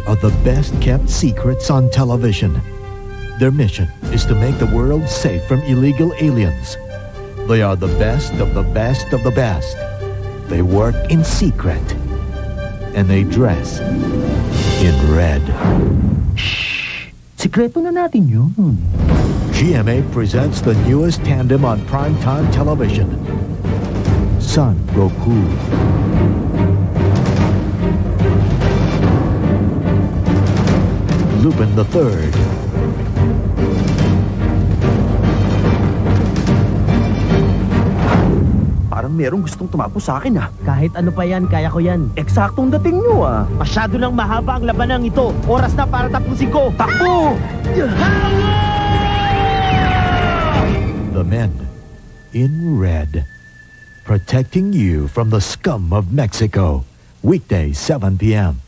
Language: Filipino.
are the best-kept secrets on television. Their mission is to make the world safe from illegal aliens. They are the best of the best of the best. They work in secret. And they dress in red. Shh! Sikreto na natin yun. GMA presents the newest tandem on primetime television. Son Goku. Lupin III. Parang merong gustong tumapos sa akin ah. Kahit ano pa yan, kaya ko yan. Eksaktong dating nyo ah. Masyado lang mahaba ang labanang ito. Oras na para tapusin ko. Takbo! The men in red. Protecting you from the scum of Mexico. Weekday, 7 p.m.